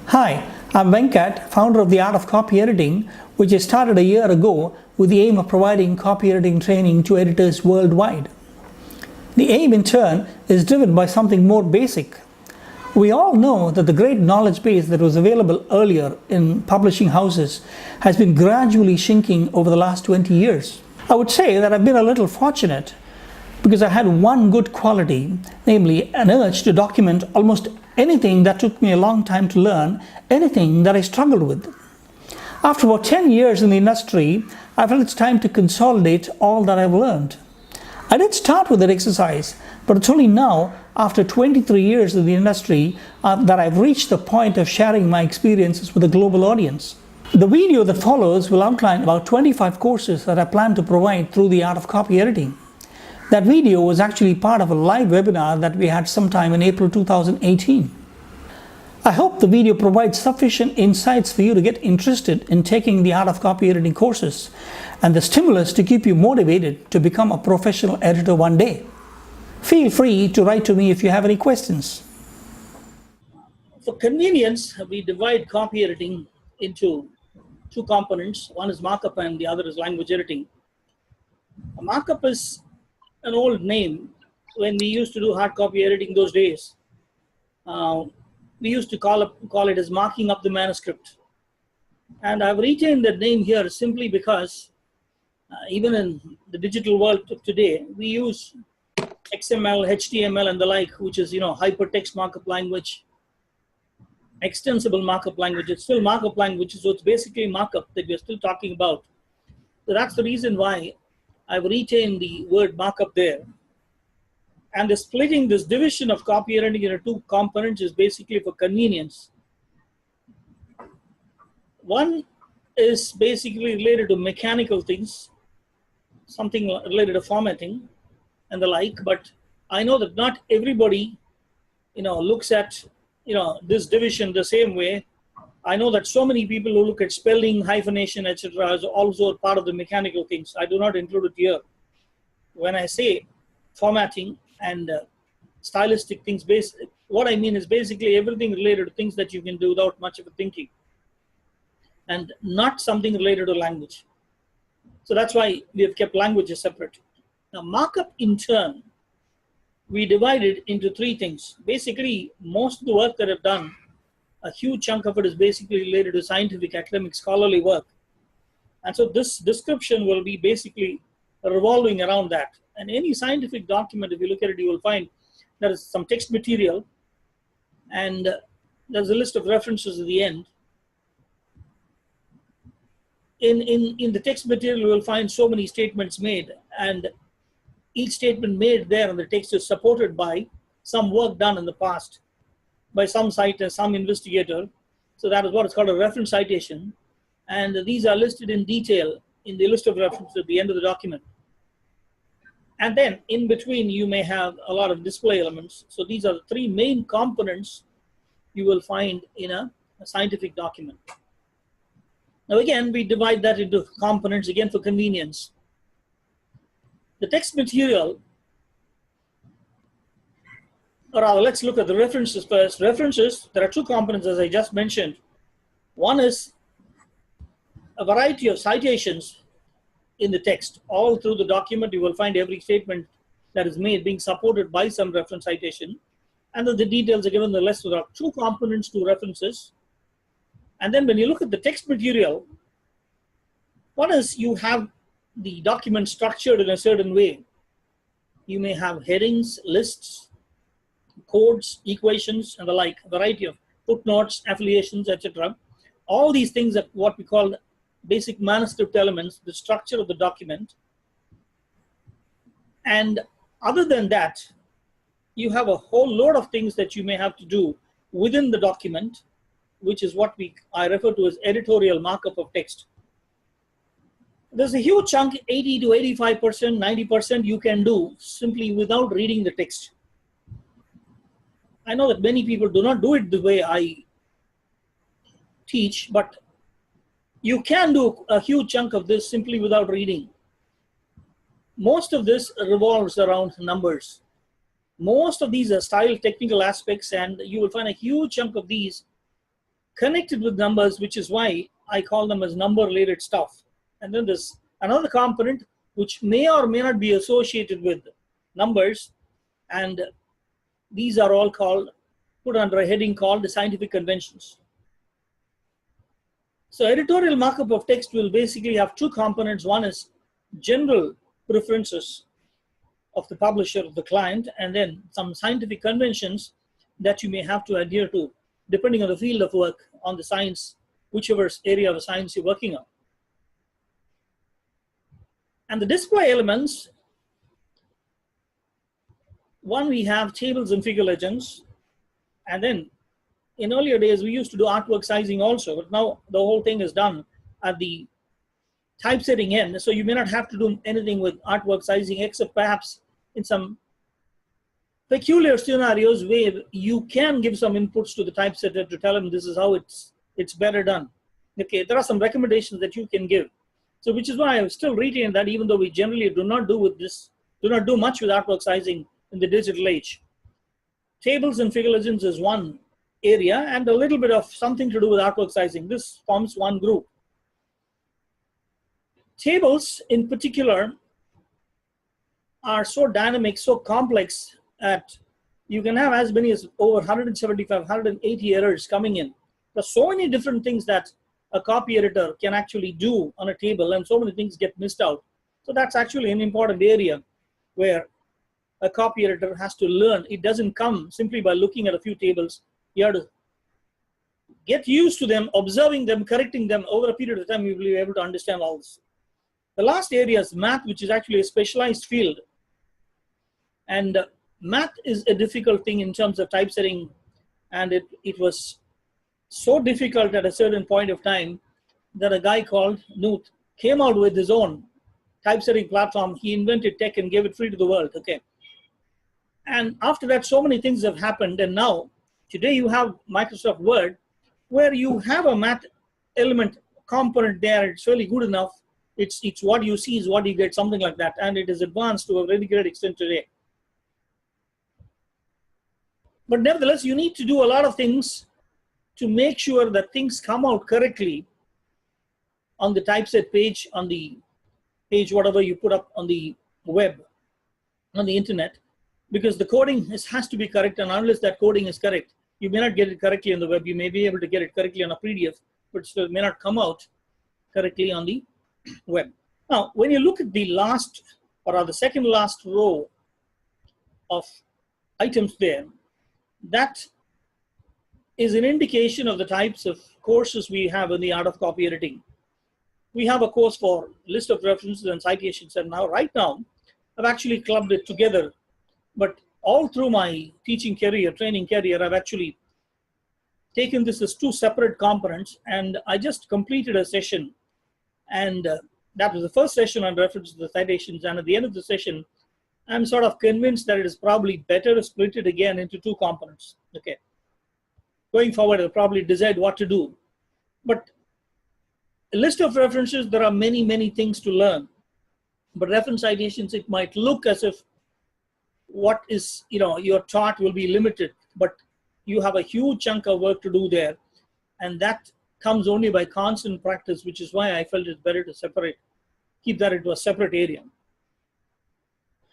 Hi, I'm Venkat, founder of the Art of Copyediting, which I started a year ago with the aim of providing copyediting training to editors worldwide. The aim, in turn, is driven by something more basic. We all know that the great knowledge base that was available earlier in publishing houses has been gradually shrinking over the last 20 years. I would say that I've been a little fortunate because I had one good quality, namely an urge to document almost anything that took me a long time to learn, anything that I struggled with. After about 10 years in the industry, I felt it's time to consolidate all that I've learned. I did start with that exercise, but it's only now, after 23 years in the industry, that I've reached the point of sharing my experiences with a global audience. The video that follows will outline about 25 courses that I plan to provide through the Art of Copyediting. That video was actually part of a live webinar that we had sometime in April 2018. I hope the video provides sufficient insights for you to get interested in taking the Art of Copyediting courses and the stimulus to keep you motivated to become a professional editor one day. Feel free to write to me if you have any questions. For convenience, we divide copy editing into two components. One is markup and the other is language editing. A markup is an old name. When we used to do hard copy editing those days, we used to call it as marking up the manuscript. And I've retained that name here simply because even in the digital world of today, we use XML, HTML, and the like, which is hypertext markup language, extensible markup language. It's still markup language, so it's basically markup that we're still talking about. So that's the reason why I've retained the word markup there. And the splitting this division of copy editing into two components is basically for convenience. One is basically related to mechanical things, something related to formatting and the like, but I know that not everybody looks at this division the same way. I know that so many people who look at spelling, hyphenation, etc. is also part of the mechanical things. I do not include it here. When I say formatting and stylistic things, what I mean is basically everything related to things that you can do without much of a thinking, and not something related to language. So that's why we have kept languages separate. Now, markup in turn, we divided into three things. Basically, most of the work that I've done, a huge chunk of it is basically related to scientific, academic, scholarly work. And so this description will be basically revolving around that. And any scientific document, if you look at it, you will find there is some text material, and there's a list of references at the end. In the text material, you will find so many statements made, and each statement made there in the text is supported by some work done in the past by some citer, some investigator. So that is what is called a reference citation. And these are listed in detail in the list of references at the end of the document. And then in between, you may have a lot of display elements. So these are the three main components you will find in a scientific document. Now again, we divide that into components again for convenience. The text material, or rather, let's look at the references first. References, there are two components as I just mentioned. One is a variety of citations in the text. All through the document, you will find every statement that is made being supported by some reference citation. And then the details are given in the list. So there are two components to references. And then when you look at the text material, one is you have the document structured in a certain way. You may have headings, lists, codes, equations, and the like, a variety of footnotes, affiliations, etc. All these things are what we call basic manuscript elements, the structure of the document. And other than that, you have a whole load of things that you may have to do within the document, which is what I refer to as editorial markup of text. There's a huge chunk, 80 to 85%, 90% you can do simply without reading the text. I know that many people do not do it the way I teach, but you can do a huge chunk of this simply without reading. Most of this revolves around numbers. Most of these are style technical aspects, and you will find a huge chunk of these connected with numbers, which is why I call them as number-related stuff. And then there's another component which may or may not be associated with numbers, and these are all put under a heading called the scientific conventions. So editorial markup of text will basically have two components. One is general preferences of the publisher, of the client, and then some scientific conventions that you may have to adhere to depending on the field of work, on the science, whichever area of science you're working on. And the display elements, one, we have tables and figure legends, and then in earlier days we used to do artwork sizing also, but now the whole thing is done at the typesetting end, so you may not have to do anything with artwork sizing except perhaps in some peculiar scenarios where you can give some inputs to the typesetter to tell him this is how it's better done. Okay, there are some recommendations that you can give. So which is why I still retain that even though we generally do not do much with artwork sizing in the digital age. Tables and figure legends is one area, and a little bit of something to do with artwork sizing. This forms one group. Tables in particular are so dynamic, so complex, that you can have as many as over 175, 180 errors coming in. There's so many different things that a copy editor can actually do on a table, and so many things get missed out. So that's actually an important area where a copy editor has to learn. It doesn't come simply by looking at a few tables. You have to get used to them, observing them, correcting them. Over a period of time, you will be able to understand all this. The last area is math, which is actually a specialized field. And math is a difficult thing in terms of typesetting, and it was so difficult at a certain point of time that a guy called Nuth came out with his own typesetting platform. He invented tech and gave it free to the world. Okay. And after that, so many things have happened, and now today you have Microsoft Word, where you have a math element component there. It's really good enough. It's what you see is what you get, something like that, and it is advanced to a very great extent today. But nevertheless, you need to do a lot of things to make sure that things come out correctly on the typeset page, on the page, whatever you put up on the web, on the internet, because the coding has to be correct, and unless that coding is correct, you may not get it correctly on the web. You may be able to get it correctly on a PDF, but still may not come out correctly on the web. Now, when you look at the last, or the second last row of items there, that is an indication of the types of courses we have in the Art of Copy Editing. We have a course for list of references and citations, and now right now I've actually clubbed it together. But all through my teaching career, training career, I've actually taken this as two separate components, and I just completed a session, and that was the first session on references to the citations, and at the end of the session I'm sort of convinced that it is probably better to split it again into two components. Okay. Going forward, I'll probably decide what to do. But a list of references, there are many, many things to learn. But reference citations, it might look as if what is, you're taught will be limited, but you have a huge chunk of work to do there. And that comes only by constant practice, which is why I felt it's better to keep that into a separate area.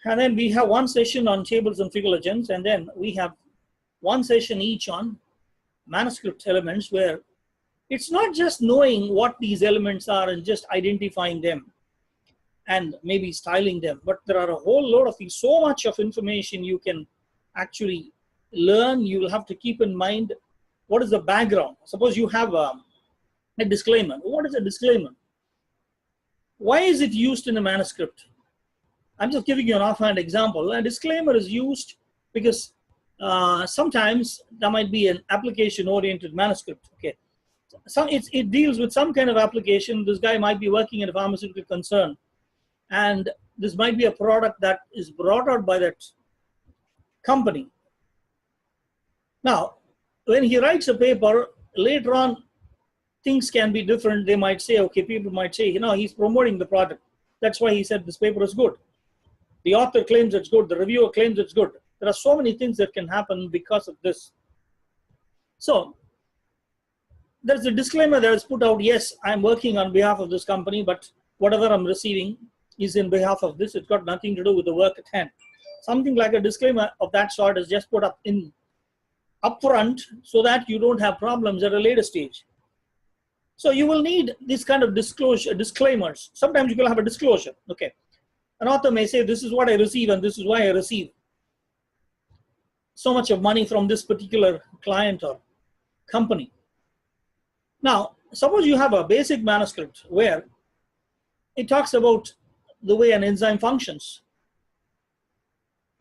And then we have one session on tables and figure legends, and then we have one session each on manuscript elements, where it's not just knowing what these elements are and just identifying them and maybe styling them, but there are a whole lot of things, so much of information you can actually learn. You will have to keep in mind what is the background. Suppose you have a disclaimer. What is a disclaimer? Why is it used in a manuscript? I'm just giving you an offhand example. A disclaimer is used because sometimes there might be an application-oriented manuscript. Okay, so it deals with some kind of application. This guy might be working in a pharmaceutical concern, and this might be a product that is brought out by that company. Now, when he writes a paper, later on, things can be different. They might say, okay, people might say, he's promoting the product. That's why he said this paper is good. The author claims it's good. The reviewer claims it's good. There are so many things that can happen because of this. So there's a disclaimer that is put out. Yes, I'm working on behalf of this company, but whatever I'm receiving is in behalf of this. It's got nothing to do with the work at hand. Something like a disclaimer of that sort is just put up in upfront so that you don't have problems at a later stage. So you will need this kind of disclaimers. Sometimes you will have a disclosure. Okay, an author may say, this is what I receive and this is why I receive so much of money from this particular client or company. Now, suppose you have a basic manuscript where it talks about the way an enzyme functions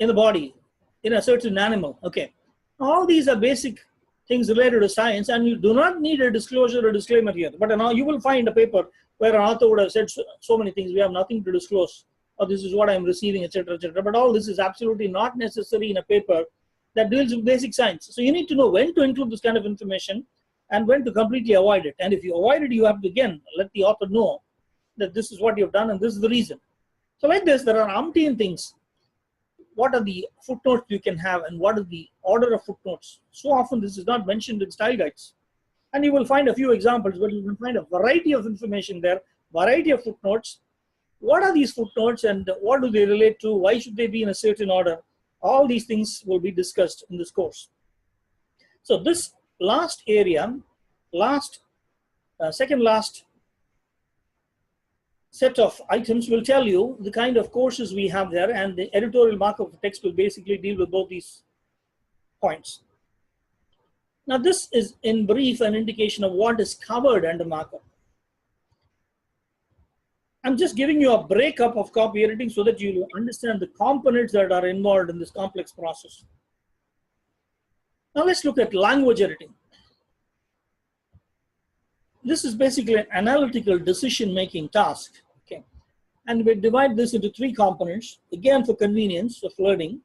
in the body, in a certain animal. Okay, all these are basic things related to science, and you do not need a disclosure or disclaimer here. But now you will find a paper where an author would have said so many things, we have nothing to disclose, or this is what I'm receiving, etc., etc. But all this is absolutely not necessary in a paper that deals with basic science. So you need to know when to include this kind of information and when to completely avoid it. And if you avoid it, you have to again let the author know that this is what you've done and this is the reason. So like this, there are umpteen things. What are the footnotes you can have and what is the order of footnotes? So often this is not mentioned in style guides. And you will find a few examples, but you will find a variety of information there, variety of footnotes. What are these footnotes and what do they relate to? Why should they be in a certain order? All these things will be discussed in this course. So this last area, second last set of items will tell you the kind of courses we have there, and the editorial markup of the text will basically deal with both these points. Now this is in brief an indication of what is covered under markup. I'm just giving you a breakup of copy editing so that you understand the components that are involved in this complex process. Now let's look at language editing. This is basically an analytical decision-making task. Okay, and we divide this into three components, again for convenience of learning.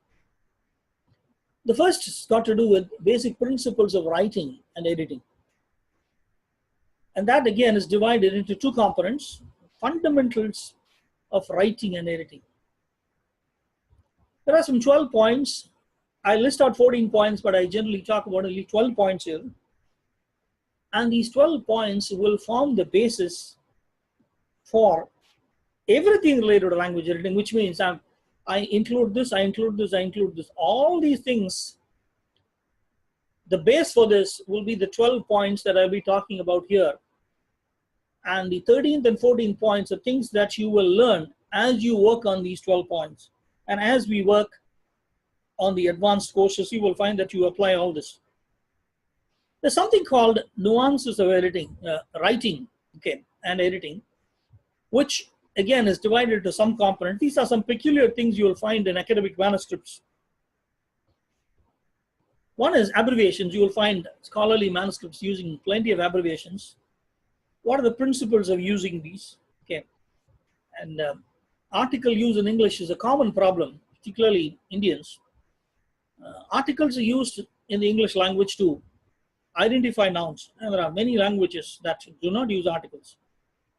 The first has got to do with basic principles of writing and editing. And that again is divided into two components, fundamentals of writing and editing. There are some 12 points. I list out 14 points, but I generally talk about only 12 points here. And these 12 points will form the basis for everything related to language editing, which means I include this, I include this, I include this. All these things, the base for this will be the 12 points that I'll be talking about here. And the 13th and 14th points are things that you will learn as you work on these 12 points. And as we work on the advanced courses, you will find that you apply all this. There's something called nuances of editing, writing, okay, and editing, which again is divided into some components. These are some peculiar things you will find in academic manuscripts. One is abbreviations. You will find scholarly manuscripts using plenty of abbreviations. What are the principles of using these? Okay, and article use in English is a common problem, particularly Indians. Articles are used in the English language to identify nouns, and there are many languages that do not use articles.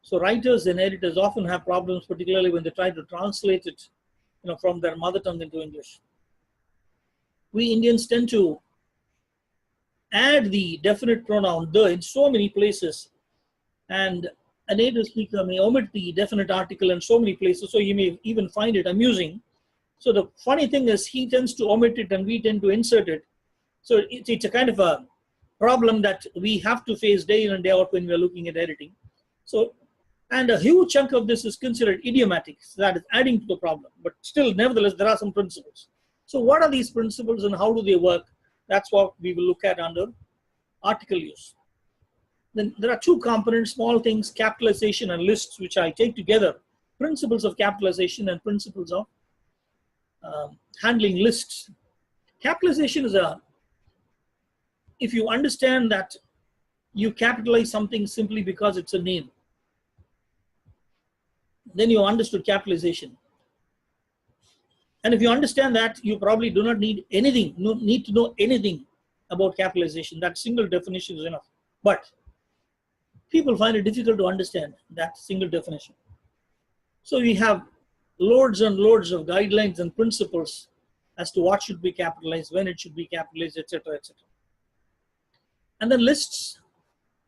So writers and editors often have problems, particularly when they try to translate it, from their mother tongue into English. We Indians tend to add the definite pronoun the in so many places, and a native speaker may omit the definite article in so many places, so you may even find it amusing. So the funny thing is he tends to omit it and we tend to insert it. So it's a kind of a problem that we have to face day in and day out when we're looking at editing. So, and a huge chunk of this is considered idiomatic, so that is adding to the problem. But still, nevertheless, there are some principles. So what are these principles and how do they work? That's what we will look at under article use. Then there are two components, small things, capitalization and lists, which I take together. Principles of capitalization and principles of handling lists. Capitalization is if you understand that you capitalize something simply because it's a name, then you understood capitalization. And if you understand that, you probably do not need anything, no need to know anything about capitalization. That single definition is enough. But people find it difficult to understand that single definition. So we have loads and loads of guidelines and principles as to what should be capitalized, when it should be capitalized, etc., etc. And then lists.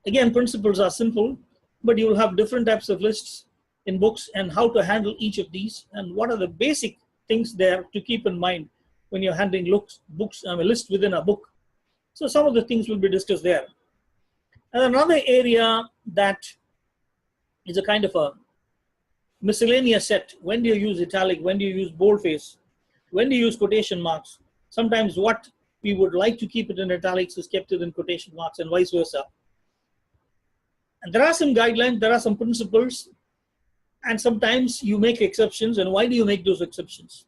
Again, principles are simple, but you will have different types of lists in books and how to handle each of these and what are the basic things there to keep in mind when you're handling a list within a book. So some of the things will be discussed there. And another area that is a kind of a miscellaneous set. When do you use italic? When do you use boldface? When do you use quotation marks? Sometimes what we would like to keep it in italics is kept it in quotation marks and vice versa. And there are some guidelines, there are some principles, and sometimes you make exceptions. And why do you make those exceptions?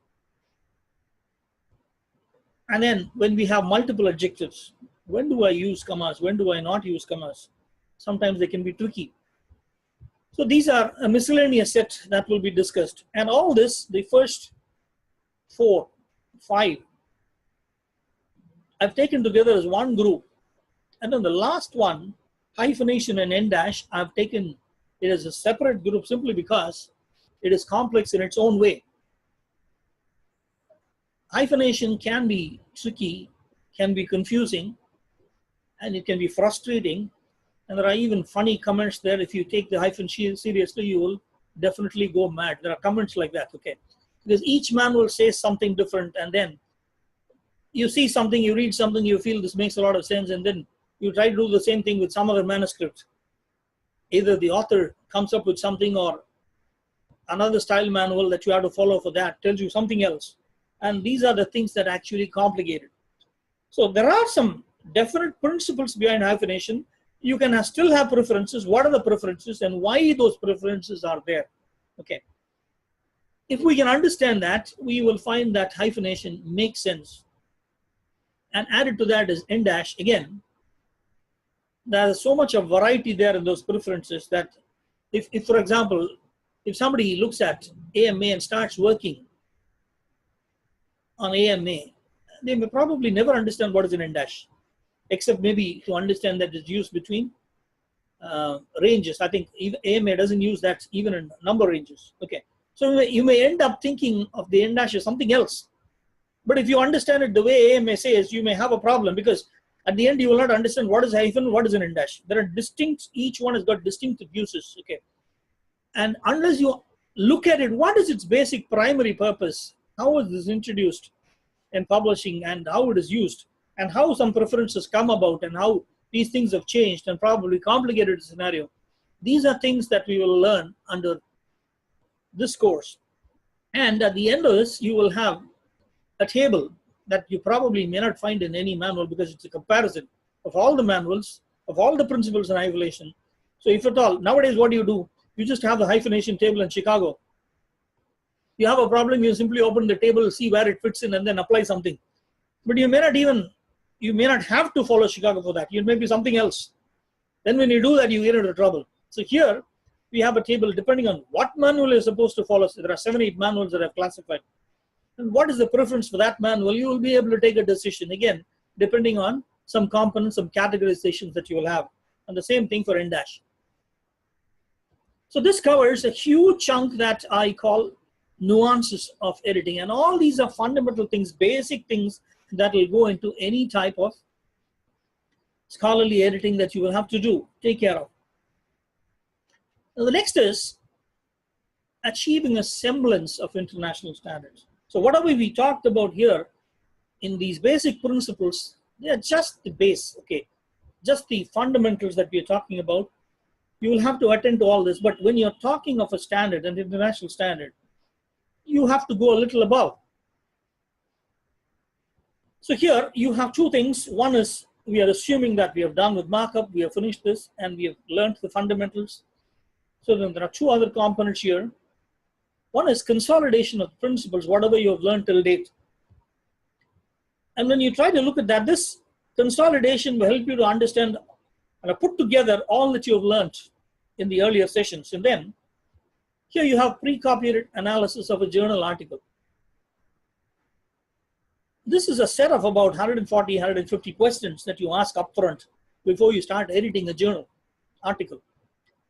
And then when we have multiple adjectives, when do I use commas? When do I not use commas? Sometimes they can be tricky. So these are a miscellaneous set that will be discussed. And all this, the first 4, 5, I've taken together as one group. And then the last one, hyphenation and end dash, I've taken it as a separate group simply because it is complex in its own way. Hyphenation can be tricky, can be confusing, and it can be frustrating. And there are even funny comments there. If you take the hyphen seriously, you will definitely go mad. There are comments like that, okay? Because each manual says something different, and then you see something, you read something, you feel this makes a lot of sense, and then you try to do the same thing with some other manuscript. Either the author comes up with something or another style manual that you have to follow for that tells you something else. And these are the things that actually complicate it. So there are some definite principles behind hyphenation. You can still have preferences. What are the preferences and why those preferences are there? Okay. If we can understand that, we will find that hyphenation makes sense. And added to that is end dash. Again, there is so much of variety there in those preferences that if for example, if somebody looks at AMA and starts working on AMA, they may probably never understand what is an end dash, except maybe to understand that it's used between ranges. I think even AMA doesn't use that even in number ranges. Okay, so you may end up thinking of the end dash as something else. But if you understand it the way AMA says, you may have a problem because at the end you will not understand what is hyphen, what is an end dash. There are distinct, each one has got distinctive uses. Okay, and unless you look at it, what is its basic primary purpose? How is this introduced in publishing and how it is used and how some preferences come about and how these things have changed and probably complicated the scenario. These are things that we will learn under this course. And at the end of this, you will have a table that you probably may not find in any manual because it's a comparison of all the manuals, of all the principles in hyphenation. So if at all, nowadays what do? You just have the hyphenation table in Chicago. You have a problem, you simply open the table, see where it fits in and then apply something. But you may not have to follow Chicago for that. It may be something else. Then when you do that, you get into trouble. So here we have a table depending on what manual you're supposed to follow. So there are 7, 8 manuals that I've classified. And what is the preference for that manual? You will be able to take a decision, again, depending on some components, some categorizations that you will have. And the same thing for end dash. So this covers a huge chunk that I call nuances of editing. And all these are fundamental things, basic things that will go into any type of scholarly editing that you will have to do, take care of. Now the next is achieving a semblance of international standards. So whatever we talked about here in these basic principles, they are just the base, okay? Just the fundamentals that we are talking about. You will have to attend to all this, but when you're talking of a standard, an international standard, you have to go a little above. So here you have 2 things. One is we are assuming that we have done with markup, we have finished this, and we have learned the fundamentals. So then there are 2 other components here. One is consolidation of principles, whatever you have learned till date. And when you try to look at that, this consolidation will help you to understand and put together all that you have learned in the earlier sessions. And then here you have pre-copyright analysis of a journal article. This is a set of about 140, 150 questions that you ask upfront before you start editing a journal article.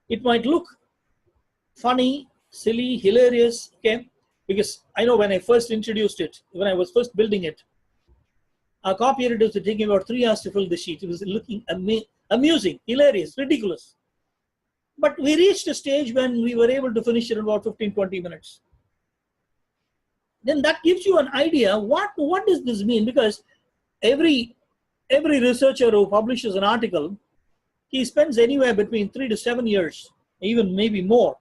It might look funny, silly, hilarious, okay? Because I know when I first introduced it, when I was first building it, our copy editors were taking about 3 hours to fill the sheet. It was looking amusing, hilarious, ridiculous. But we reached a stage when we were able to finish it in about 15-20 minutes. Then that gives you an idea, what does this mean? Because every researcher who publishes an article, he spends anywhere between 3 to 7 years, even maybe more,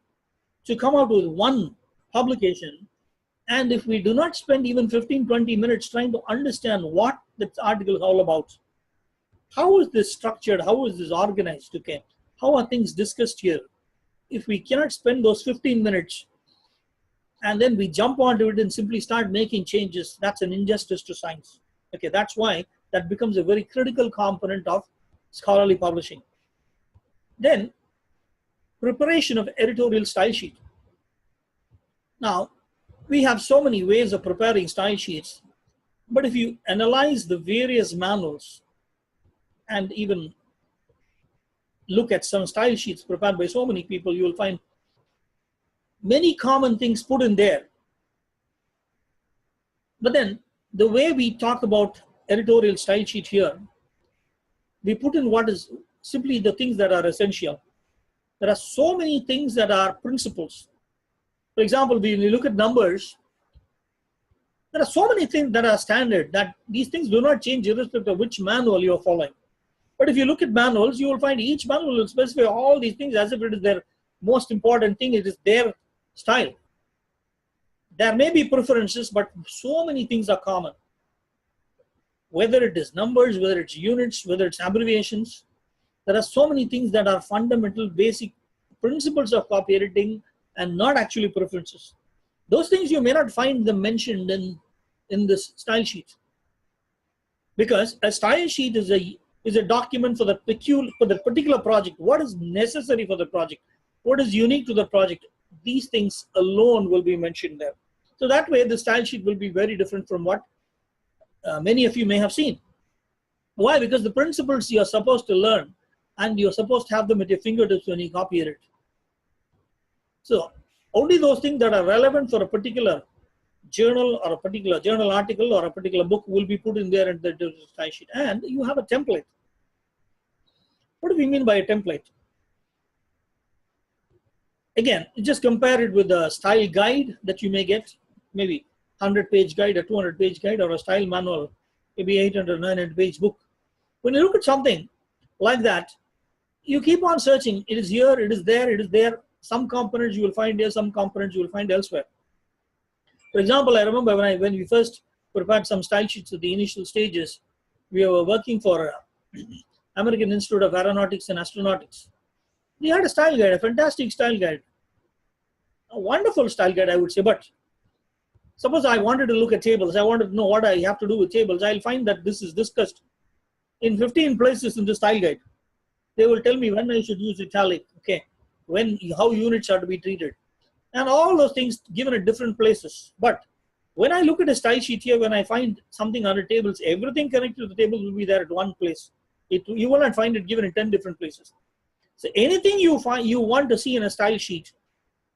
to come out with one publication. And if we do not spend even 15-20 minutes trying to understand what this article is all about, how is this structured, how is this organized, okay? How are things discussed here? If we cannot spend those 15 minutes and then we jump onto it and simply start making changes, that's an injustice to science. Okay, that's why that becomes a very critical component of scholarly publishing. Then, preparation of editorial style sheet. Now, we have so many ways of preparing style sheets, but if you analyze the various manuals and even look at some style sheets prepared by so many people, you will find many common things put in there. But then the way we talk about editorial style sheet here, we put in what is simply the things that are essential. There are so many things that are principles. For example, when you look at numbers, there are so many things that are standard that these things do not change irrespective of which manual you are following. But if you look at manuals, you will find each manual will specify all these things as if it is their most important thing. It is their style. There may be preferences, but so many things are common. Whether it is numbers, whether it's units, whether it's abbreviations, there are so many things that are fundamental, basic principles of copy editing and not actually preferences. Those things you may not find them mentioned in this style sheet. Because a style sheet is a document for the particular project. What is necessary for the project? What is unique to the project? These things alone will be mentioned there. So that way the style sheet will be very different from what many of you may have seen. Why? Because the principles you're supposed to learn and you're supposed to have them at your fingertips when you copy edit. So only those things that are relevant for a particular journal or a particular journal article or a particular book will be put in there in the style sheet. And you have a template. What do we mean by a template? Again, just compare it with a style guide that you may get, maybe 100-page guide, a 200-page guide, or a style manual, maybe 800, 900-page book. When you look at something like that, you keep on searching. It is here, it is there, it is there. Some components you will find here, some components you will find elsewhere. For example, I remember when we first prepared some style sheets at the initial stages, we were working for American Institute of Aeronautics and Astronautics. They had a style guide, a fantastic style guide. A wonderful style guide, I would say. But suppose I wanted to look at tables, I wanted to know what I have to do with tables, I'll find that this is discussed in 15 places in the style guide. They will tell me when I should use italic, okay, how units are to be treated. And all those things given at different places. But when I look at a style sheet here, when I find something under tables, everything connected to the table will be there at one place. You will not find it given in 10 different places. So anything you want to see in a style sheet,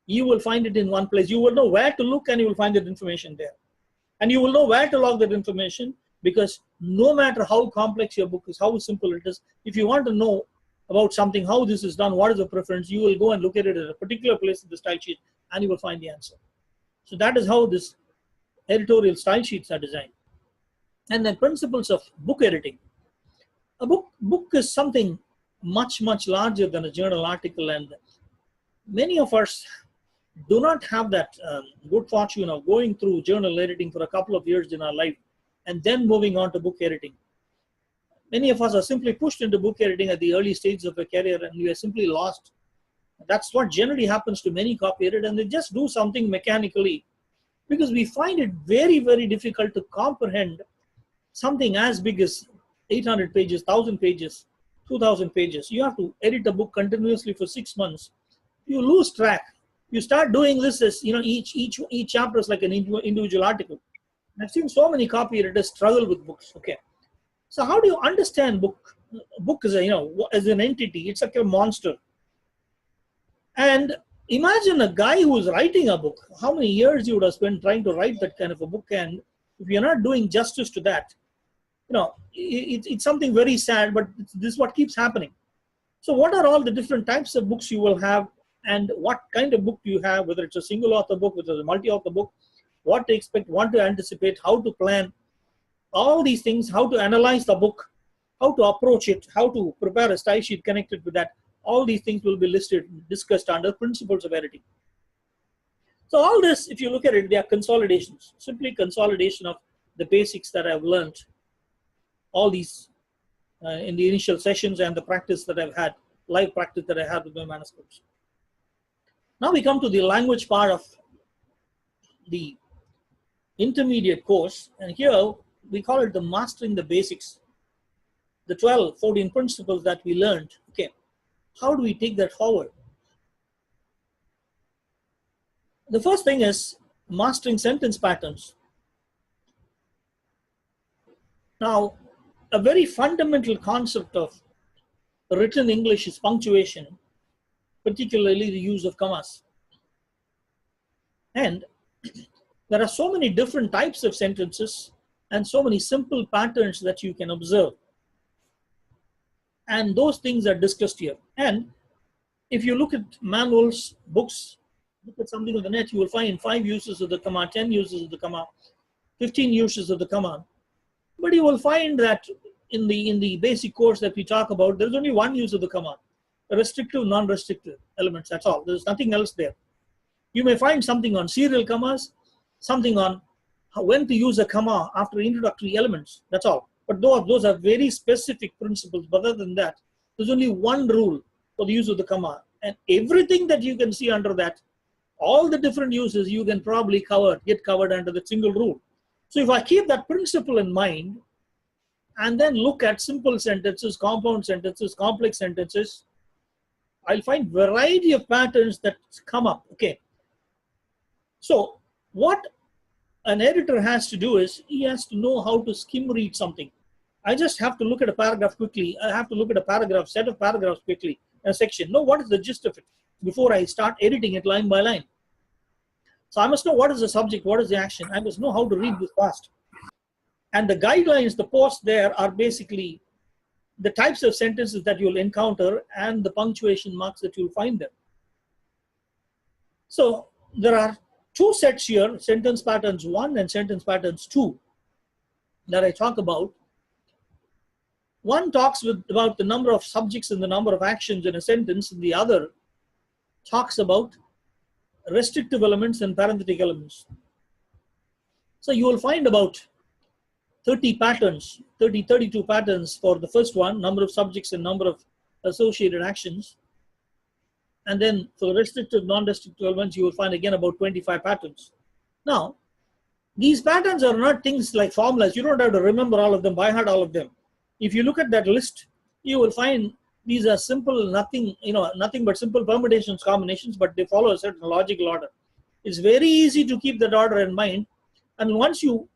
you will find it in one place. You will know where to look and you will find that information there. And you will know where to log that information, because no matter how complex your book is, how simple it is, if you want to know about something, how this is done, what is the preference, you will go and look at it at a particular place in the style sheet and you will find the answer. So that is how this editorial style sheets are designed. And then principles of book editing. A book is something much, much larger than a journal article, and many of us do not have that good fortune of going through journal editing for a couple of years in our life and then moving on to book editing. Many of us are simply pushed into book editing at the early stages of a career and we are simply lost. That's what generally happens to many copy editors, and they just do something mechanically because we find it very, very difficult to comprehend something as big as 800 pages, 1,000 pages, 2,000 pages. You have to edit a book continuously for 6 months. You lose track. You start doing this as, each chapter is like an individual article. I've seen so many copy editors struggle with books. Okay, so how do you understand book? Book is as an entity. It's like a monster. And imagine a guy who is writing a book. How many years you would have spent trying to write that kind of a book? And if you're not doing justice to that, it's something very sad. But this is what keeps happening. So what are all the different types of books you will have, and what kind of book do you have, whether it's a single author book, whether it's a multi-author book, what to expect, what to anticipate, how to plan, all these things, how to analyze the book, how to approach it, how to prepare a style sheet connected with that. All these things will be listed, discussed under principles of editing. So all this, if you look at it, they are consolidations, simply consolidation of the basics that I've learned, all these in the initial sessions and the practice that I've had, live practice that I had with my manuscripts. Now we come to the language part of the intermediate course, and here we call it the mastering the basics, the 14 principles that we learned. Okay, how do we take that forward? The first thing is mastering sentence patterns. Now, a very fundamental concept of written English is punctuation, particularly the use of commas. And there are so many different types of sentences and so many simple patterns that you can observe. And those things are discussed here. And if you look at manuals, books, look at something on the net, you will find 5 uses of the comma, 10 uses of the comma, 15 uses of the comma. But you will find that in the basic course that we talk about, there's only one use of the comma, restrictive, non-restrictive elements, that's all. There's nothing else there. You may find something on serial commas, something on when to use a comma after introductory elements, that's all. But those are very specific principles. But other than that, there's only one rule for the use of the comma. And everything that you can see under that, all the different uses, you can probably get covered under the single rule. So if I keep that principle in mind, and then look at simple sentences, compound sentences, complex sentences, I'll find variety of patterns that come up. Okay. So what an editor has to do is he has to know how to skim read something. I just have to look at a paragraph quickly. I have to look at a paragraph, set of paragraphs quickly, a section. Know what is the gist of it before I start editing it line by line. So I must know what is the subject, what is the action. I must know how to read this fast. And the guidelines, the posts there are basically the types of sentences that you'll encounter and the punctuation marks that you'll find there. So there are 2 sets here, sentence patterns 1 and sentence patterns 2, that I talk about. One talks about the number of subjects and the number of actions in a sentence, and the other talks about restrictive elements and parenthetic elements. So you will find about 32 patterns for the first one, number of subjects and number of associated actions. And then for the restrictive, non-restrictive elements, you will find again about 25 patterns. Now, these patterns are not things like formulas. You don't have to remember all of them, by heart all of them. If you look at that list, you will find these are simple, nothing but simple permutations, combinations, but they follow a certain logical order. It's very easy to keep that order in mind. And once you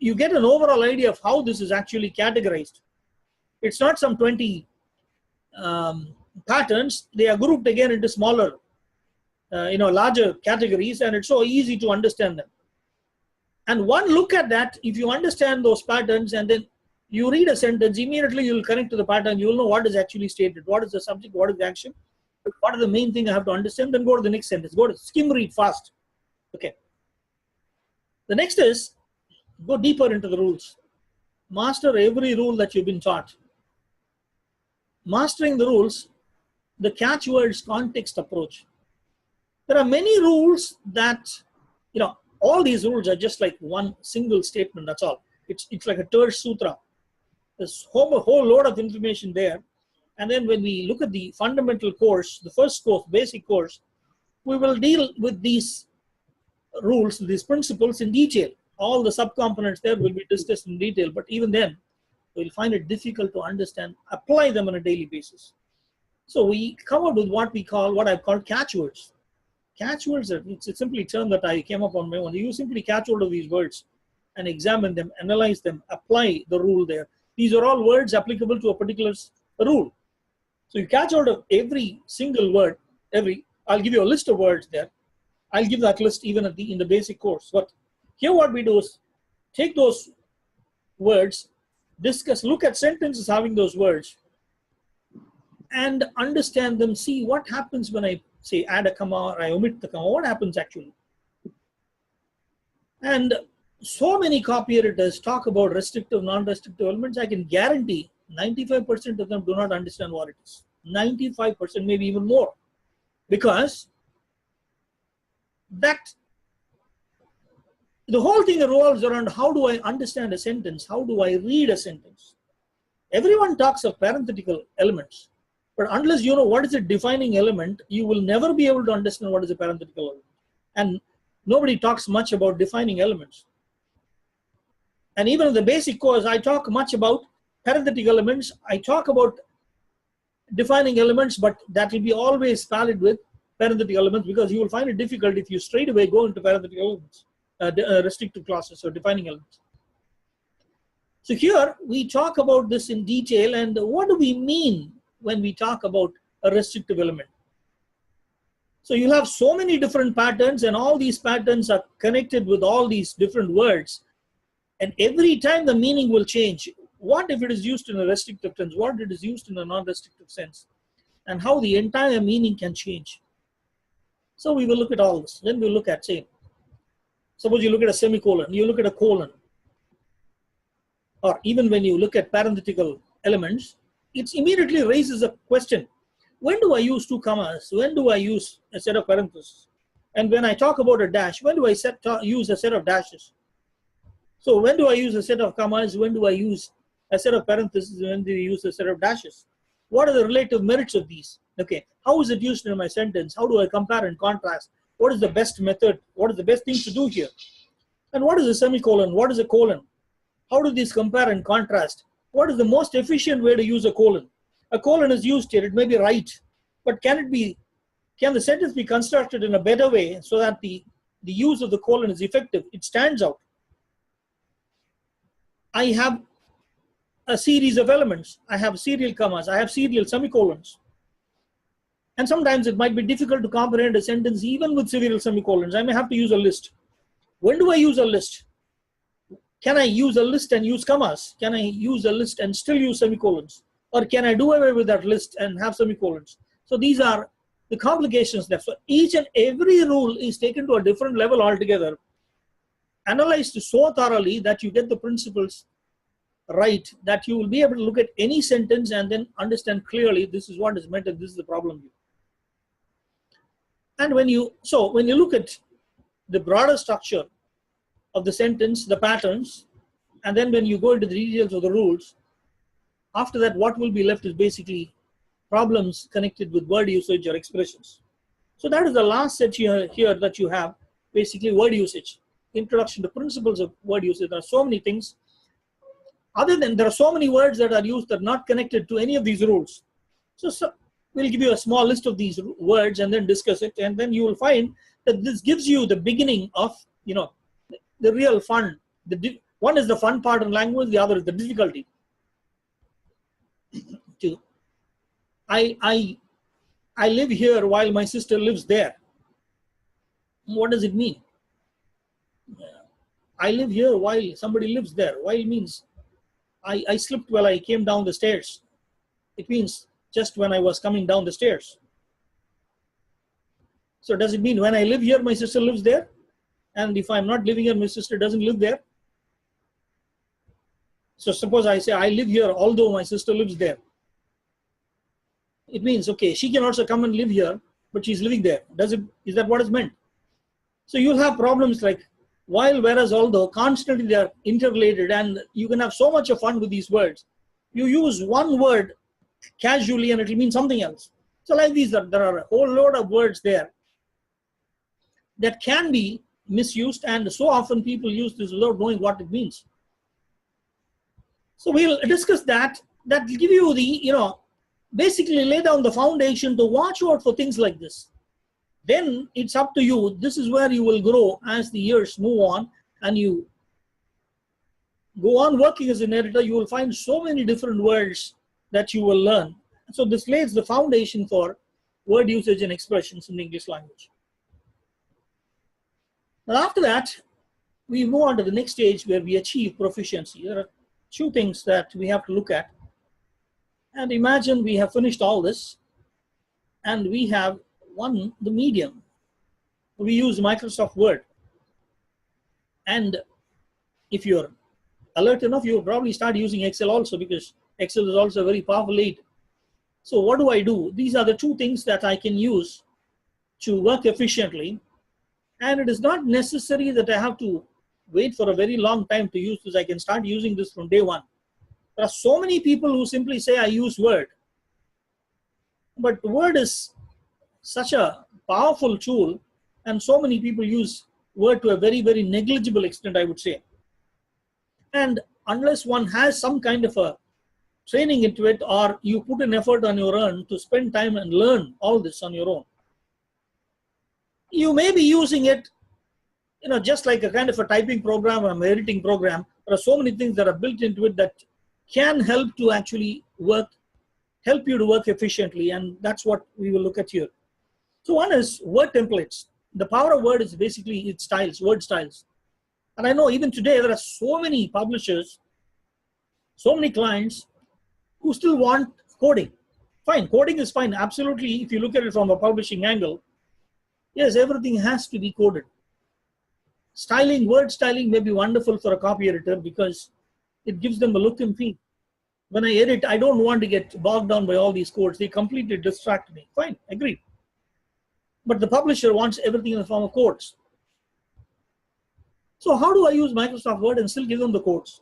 get an overall idea of how this is actually categorized, it's not some 20 patterns. They are grouped again into smaller, larger categories, and it's so easy to understand them. And one look at that, if you understand those patterns and then you read a sentence, immediately you'll connect to the pattern. You'll know what is actually stated, what is the subject, what is the action, what are the main thing I have to understand, then go to the next sentence. Go to skim read fast. Okay. The next is go deeper into the rules. Master every rule that you've been taught. Mastering the rules, the catchwords context approach. There are many rules that, all these rules are just like one single statement, that's all. It's like a terse sutra. There's a whole load of information there. And then when we look at the fundamental course, the first course, basic course, we will deal with these rules, these principles in detail. All the subcomponents there will be discussed in detail, but even then, we'll find it difficult to understand, apply them on a daily basis. So we come up with what I've called catchwords. Catchwords, it's simply a term that I came up on my own. You simply catch hold of these words and examine them, analyze them, apply the rule there. These are all words applicable to a particular rule. So you catch hold of every single word, I'll give you a list of words there. I'll give that list even in the basic course. But here what we do is take those words, discuss, look at sentences having those words, and understand them, see what happens when I say add a comma or I omit the comma, what happens actually. And so many copy editors talk about restrictive, non-restrictive elements. I can guarantee 95% of them do not understand what it is. 95%, maybe even more. Because that the whole thing revolves around how do I understand a sentence? How do I read a sentence? Everyone talks of parenthetical elements. But unless you know what is a defining element, you will never be able to understand what is a parenthetical element. And nobody talks much about defining elements. And even in the basic course, I talk much about parenthetical elements. I talk about defining elements, but that will be always valid with parenthetical elements, because you will find it difficult if you straight away go into parenthetical elements, restrictive clauses or defining elements. So here we talk about this in detail, and what do we mean when we talk about a restrictive element? So you'll have so many different patterns, and all these patterns are connected with all these different words. And every time the meaning will change. What if it is used in a restrictive sense? What if it is used in a non-restrictive sense? And how the entire meaning can change. So we will look at all this. Then we'll look at, say, suppose you look at a semicolon, you look at a colon. Or even when you look at parenthetical elements, it immediately raises a question. When do I use two commas? When do I use a set of parentheses? And when I talk about a dash, when do I use a set of dashes? So when do I use a set of commas? When do I use a set of parentheses? When do you use a set of dashes? What are the relative merits of these? Okay, how is it used in my sentence? How do I compare and contrast? What is the best method? What is the best thing to do here? And what is a semicolon? What is a colon? How do these compare and contrast? What is the most efficient way to use a colon? A colon is used here, it may be right, but can the sentence be constructed in a better way so that the use of the colon is effective? It stands out. I have a series of elements. I have serial commas. I have serial semicolons. And sometimes it might be difficult to comprehend a sentence even with serial semicolons. I may have to use a list. When do I use a list? Can I use a list and use commas? Can I use a list and still use semicolons? Or can I do away with that list and have semicolons? So these are the complications there. So each and every rule is taken to a different level altogether, analyzed so thoroughly that you get the principles right, that you will be able to look at any sentence and then understand clearly this is what is meant and this is the problem here. And when you look at the broader structure of the sentence, the patterns, and then when you go into the details of the rules, after that what will be left is basically problems connected with word usage or expressions. So that is the last set here that you have, basically word usage, introduction to principles of word usage. There are so many things. Other than there are so many words that are used that are not connected to any of these rules. So we'll give you a small list of these words and then discuss it, and then you will find that this gives you the beginning of the real fun. One is the fun part of language, the other is the difficulty. I live here while my sister lives there. What does it mean? I live here while somebody lives there. While means I slipped while I came down the stairs. It means just when I was coming down the stairs. So does it mean when I live here, my sister lives there? And if I'm not living here, my sister doesn't live there? So suppose I say I live here although my sister lives there. It means, okay, she can also come and live here, but she's living there. Is that what is meant? So you'll have problems like while, whereas, although, constantly they are interrelated, and you can have so much of fun with these words. You use one word casually and it will mean something else. So like these, there are a whole load of words there that can be misused, and so often people use this without knowing what it means. So we'll discuss that. That will give you the, basically lay down the foundation to watch out for things like this. Then it's up to you. This is where you will grow as the years move on and you go on working as an editor. You will find so many different words that you will learn. So this lays the foundation for word usage and expressions in the English language. Now after that, we move on to the next stage where we achieve proficiency. There are two things that we have to look at. And imagine we have finished all this and we have the medium. We use Microsoft Word. And if you're alert enough, you'll probably start using Excel also, because Excel is also a very powerful aid. So what do? These are the two things that I can use to work efficiently. And it is not necessary that I have to wait for a very long time to use this. I can start using this from day one. There are so many people who simply say, I use Word. But Word is such a powerful tool, and so many people use Word to a very, very negligible extent, I would say. And unless one has some kind of a training into it, or you put an effort on your own to spend time and learn all this on your own, you may be using it, just like a kind of a typing program or an editing program. There are so many things that are built into it that can help to actually help you to work efficiently, and that's what we will look at here. So one is word templates. The power of Word is basically its styles, word styles. And I know even today there are so many publishers, so many clients who still want coding. Fine, coding is fine, absolutely. If you look at it from a publishing angle, yes, everything has to be coded. Word styling may be wonderful for a copy editor because it gives them a look and feel. When I edit, I don't want to get bogged down by all these codes. They completely distract me. Fine, agreed. But the publisher wants everything in the form of codes. So how do I use Microsoft Word and still give them the codes?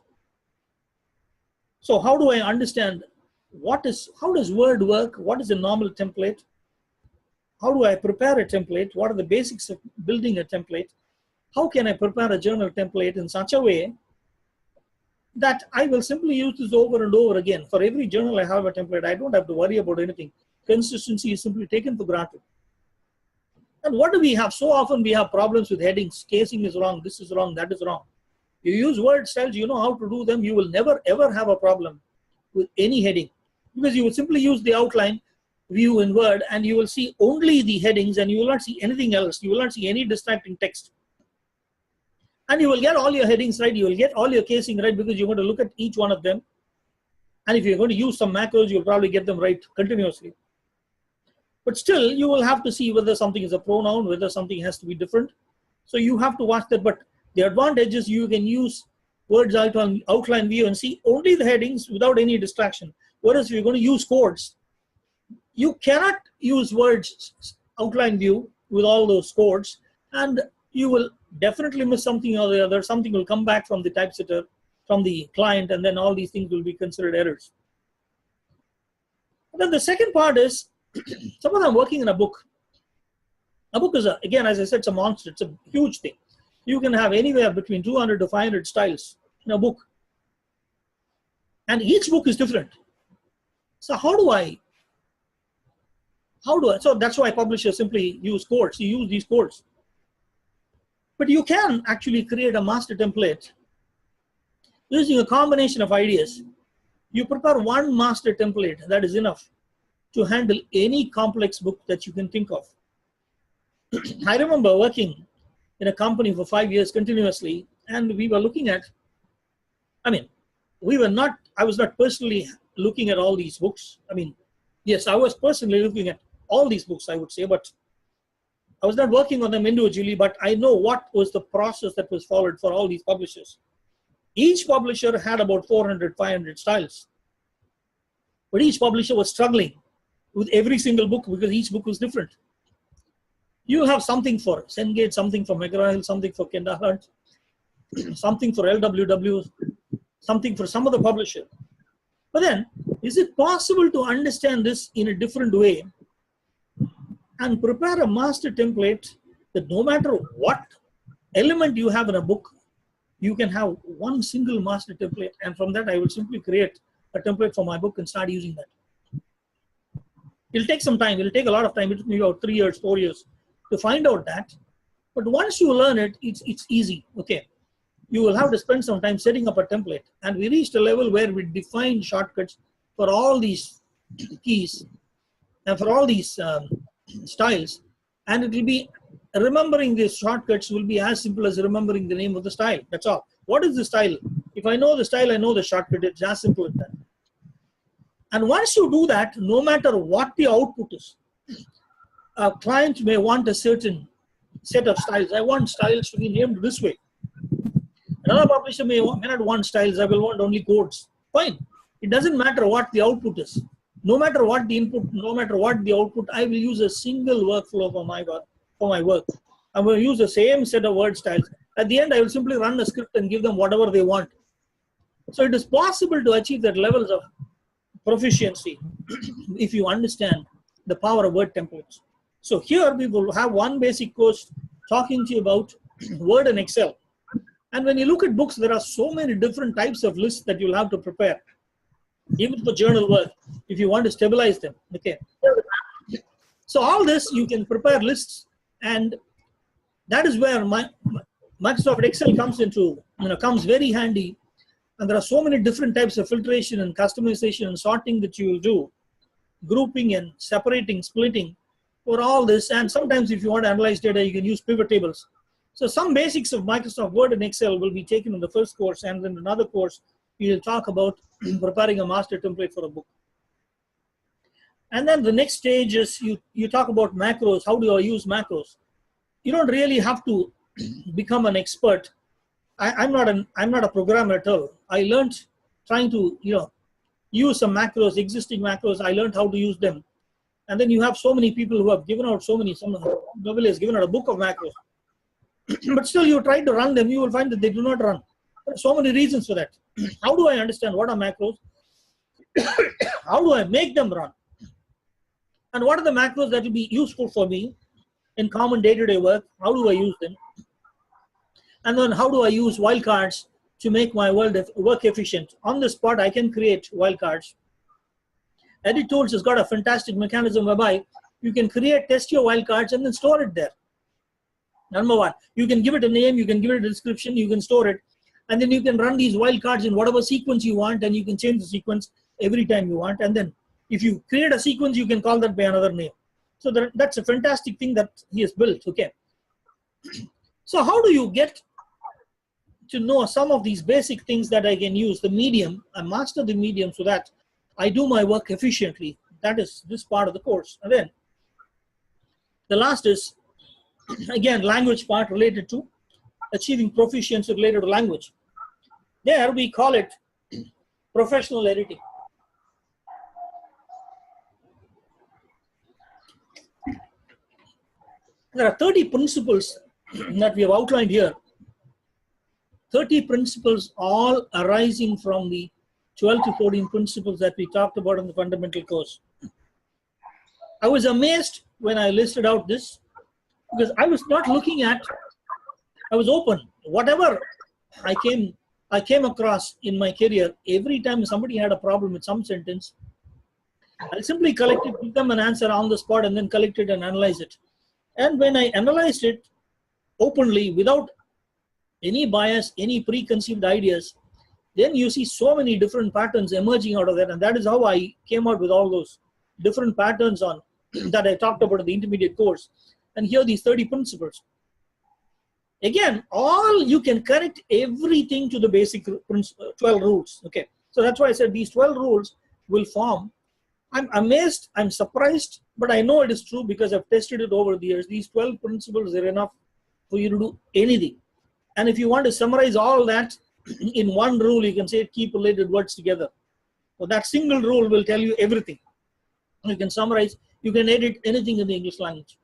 So how do I understand how does Word work? What is a normal template? How do I prepare a template? What are the basics of building a template? How can I prepare a journal template in such a way that I will simply use this over and over again? For every journal I have a template. I don't have to worry about anything. Consistency is simply taken for granted. And what do we have? So often we have problems with headings. Casing is wrong, this is wrong, that is wrong. You use word styles, you know how to do them. You will never ever have a problem with any heading, because you will simply use the outline view in Word and you will see only the headings and you will not see anything else. You will not see any distracting text. And you will get all your headings right. You will get all your casing right because you're going to look at each one of them. And if you're going to use some macros, you'll probably get them right continuously. But still, you will have to see whether something is a pronoun, whether something has to be different. So you have to watch that. But the advantage is you can use Word's outline view and see only the headings without any distraction. Whereas if you're going to use codes, you cannot use Word's outline view with all those codes, and you will definitely miss something or the other. Something will come back from the typesetter, from the client, and then all these things will be considered errors. And then the second part is, suppose I'm working in a book. A book is, again, as I said, it's a monster. It's a huge thing. You can have anywhere between 200 to 500 styles in a book. And each book is different. So so that's why publishers simply use codes. You use these codes. But you can actually create a master template using a combination of ideas. You prepare one master template that is enough to handle any complex book that you can think of. I remember working in a company for 5 years continuously, and we were looking at, I was not personally looking at all these books. Yes, I was personally looking at all these books, I would say, but I was not working on them individually, but I know what was the process that was followed for all these publishers. Each publisher had about 400, 500 styles. But each publisher was struggling with every single book because each book was different. You have something for Cengate, something for McGraw-Hill, something for Kandahar, something for LWW, something for some other publisher. But then, is it possible to understand this in a different way and prepare a master template that no matter what element you have in a book, you can have one single master template, and from that I will simply create a template for my book and start using that. It'll take some time. It'll take a lot of time. It'll be about 3 years, 4 years to find out that. But once you learn it, it's easy. Okay, you will have to spend some time setting up a template. And we reached a level where we defined shortcuts for all these keys and for all these styles. And it will be, remembering these shortcuts will be as simple as remembering the name of the style. That's all. What is the style? If I know the style, I know the shortcut. It's as simple as that. And once you do that, no matter what the output is, a client may want a certain set of styles. I want styles to be named this way. Another publisher may not want styles. I will want only codes. Fine. It doesn't matter what the output is. No matter what the input, no matter what the output, I will use a single workflow for my work. I'm going to use the same set of word styles. At the end, I will simply run a script and give them whatever they want. So it is possible to achieve that levels of proficiency if you understand the power of word templates. So here we will have one basic course talking to you about Word and Excel. And when you look at books, there are so many different types of lists that you'll have to prepare, even for journal work, if you want to stabilize them. Okay. So all this, you can prepare lists, and that is where Microsoft Excel comes very handy. And there are so many different types of filtration and customization and sorting that you will do, grouping and separating, splitting for all this. And sometimes if you want to analyze data, you can use pivot tables. So some basics of Microsoft Word and Excel will be taken in the first course, and then another course we will talk about preparing a master template for a book. And then the next stage is you talk about macros. How do I use macros? You don't really have to become an expert. I'm not a programmer at all. I learned trying to use some macros, existing macros. I learned how to use them. And then you have so many people who have given out nobody has given out a book of macros. But still you try to run them, you will find that they do not run. There are so many reasons for that. How do I understand what are macros? How do I make them run? And what are the macros that will be useful for me in common day-to-day work? How do I use them? And then how do I use wildcards to make my work efficient? On the spot, I can create wildcards. Edit Tools has got a fantastic mechanism whereby you can test your wildcards and then store it there. Number one, you can give it a name, you can give it a description, you can store it, and then you can run these wildcards in whatever sequence you want, and you can change the sequence every time you want. And then if you create a sequence, you can call that by another name. So that's a fantastic thing that he has built. Okay. So how do you get to know some of these basic things that I can use? The medium, I master the medium so that I do my work efficiently. That is this part of the course. And then the last is, again, language part related to achieving proficiency related to language. There we call it professional editing. There are 30 principles that we have outlined here. 30 principles, all arising from the 12 to 14 principles that we talked about in the fundamental course. I was amazed when I listed out this, because I was not looking at, I was open. Whatever I came across in my career, every time somebody had a problem with some sentence, I simply collect it, give them an answer on the spot, and then collect it and analyze it. And when I analyzed it openly, without any bias, any preconceived ideas, then you see so many different patterns emerging out of that. And that is how I came out with all those different patterns on that I talked about in the intermediate course. And here are these 30 principles. Again, you can connect everything to the basic 12 rules. Okay, so that's why I said these 12 rules will form. I'm amazed, I'm surprised, but I know it is true because I've tested it over the years. These 12 principles are enough for you to do anything. And if you want to summarize all that in one rule, you can say keep related words together. So that single rule will tell you everything. You can summarize, you can edit anything in the English language.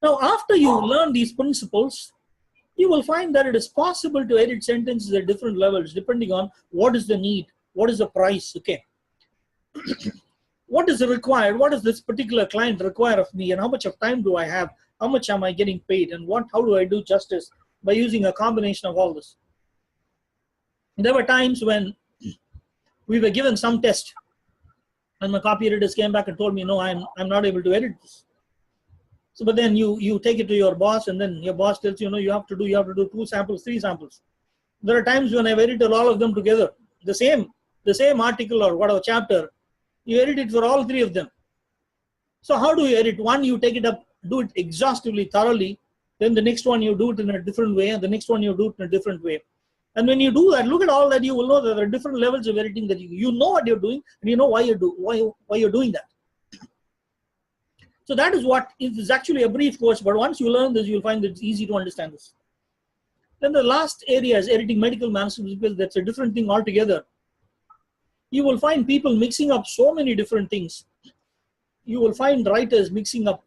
Now, after you learn these principles, you will find that it is possible to edit sentences at different levels depending on what is the need, what is the price, okay. What is required, what does this particular client require of me, and how much of time do I have, how much am I getting paid, and how do I do justice by using a combination of all this. There were times when we were given some test and my copy editors came back and told me, no, I'm not able to edit this. So, but then you take it to your boss, and then your boss tells you, no, you have to do 2 samples, 3 samples. There are times when I've edited all of them together, the same article or whatever chapter, you edit it for all 3 of them. So how do you edit? One, you take it up, do it exhaustively, thoroughly. Then the next one you do it in a different way, and the next one you do it in a different way. And when you do that, look at all that, you will know that there are different levels of editing that you know what you're doing, and you know why you're doing that. So that is what is actually a brief course, but once you learn this, you'll find that it's easy to understand this. Then the last area is editing medical manuscripts, because that's a different thing altogether. You will find people mixing up so many different things. You will find writers mixing up,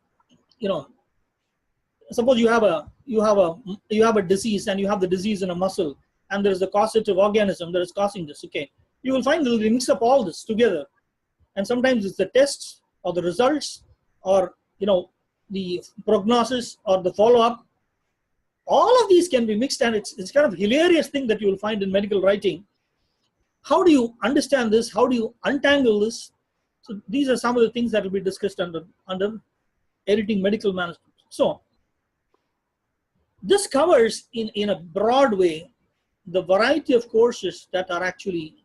suppose you have a disease, and you have the disease in a muscle, and there is a causative organism that is causing this. Okay, you will find they mix up all this together, and sometimes it's the tests or the results or the prognosis or the follow-up. All of these can be mixed, and it's kind of hilarious thing that you will find in medical writing. How do you understand this? How do you untangle this? So these are some of the things that will be discussed under editing medical manuscripts. So this covers in a broad way the variety of courses that are actually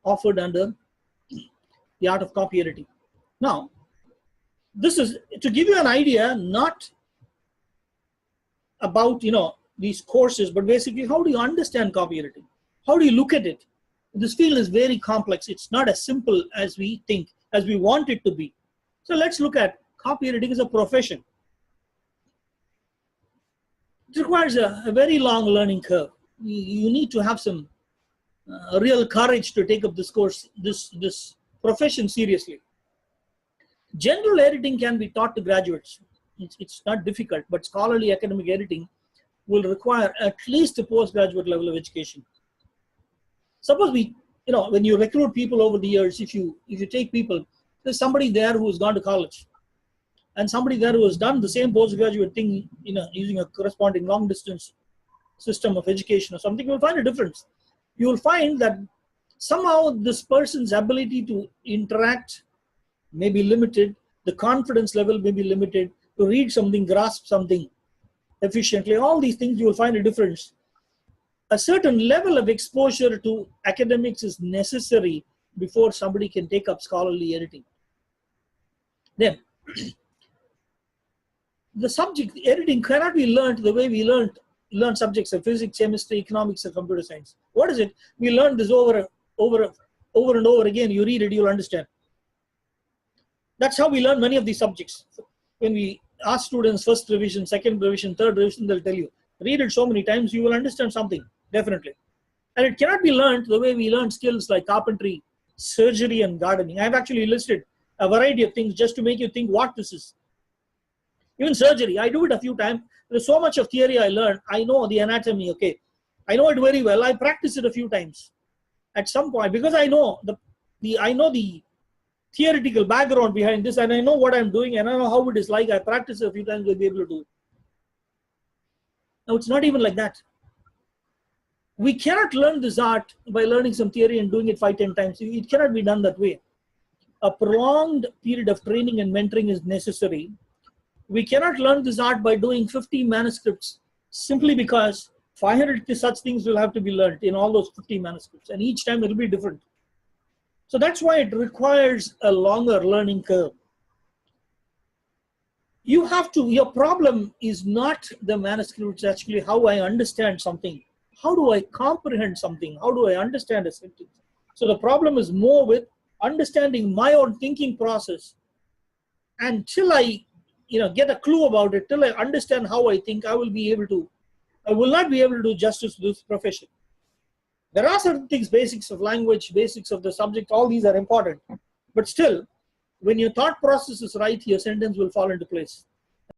offered under the Art of Copy Editing. Now, this is to give you an idea, not about these courses, but basically how do you understand copy editing? How do you look at it? This field is very complex. It's not as simple as we think, as we want it to be. So let's look at copy editing as a profession. It requires a very long learning curve. You need to have some real courage to take up this course, this profession seriously. General editing can be taught to graduates. It's not difficult, but scholarly academic editing will require at least a postgraduate level of education. Suppose when you recruit people over the years, if you take people, there's somebody there who has gone to college, and somebody there who has done the same postgraduate thing, using a corresponding long distance system of education or something, you'll find a difference. You will find that somehow this person's ability to interact may be limited, the confidence level may be limited, to read something, grasp something efficiently. All these things you will find a difference. A certain level of exposure to academics is necessary before somebody can take up scholarly editing. Then, the subject editing cannot be learned the way we learn subjects of physics, chemistry, economics, and computer science. What is it? We learn this over and over again. You read it, you'll understand. That's how we learn many of these subjects. When we ask students first revision, second revision, third revision, they'll tell you, read it so many times, you will understand something, definitely. And it cannot be learned the way we learn skills like carpentry, surgery, and gardening. I've actually listed a variety of things just to make you think what this is. Even surgery, I do it a few times. There's so much of theory I learned. I know the anatomy, okay. I know it very well. I practice it a few times. At some point, because I know the theoretical background behind this, and I know what I'm doing, and I know how it is like. I practice it a few times, we'll be able to do it. Now, it's not even like that. We cannot learn this art by learning some theory and doing it 5-10 times. It cannot be done that way. A prolonged period of training and mentoring is necessary. We cannot learn this art by doing 50 manuscripts simply because 500 such things will have to be learned in all those 50 manuscripts, and each time it will be different. So that's why it requires a longer learning curve. Your problem is not the manuscript, it's actually how I understand something. How do I comprehend something? How do I understand a sentence? So the problem is more with understanding my own thinking process. And till I get a clue about it, till I understand how I think, I will not be able to do justice to this profession. There are certain things, basics of language, basics of the subject, all these are important. But still, when your thought process is right, your sentence will fall into place.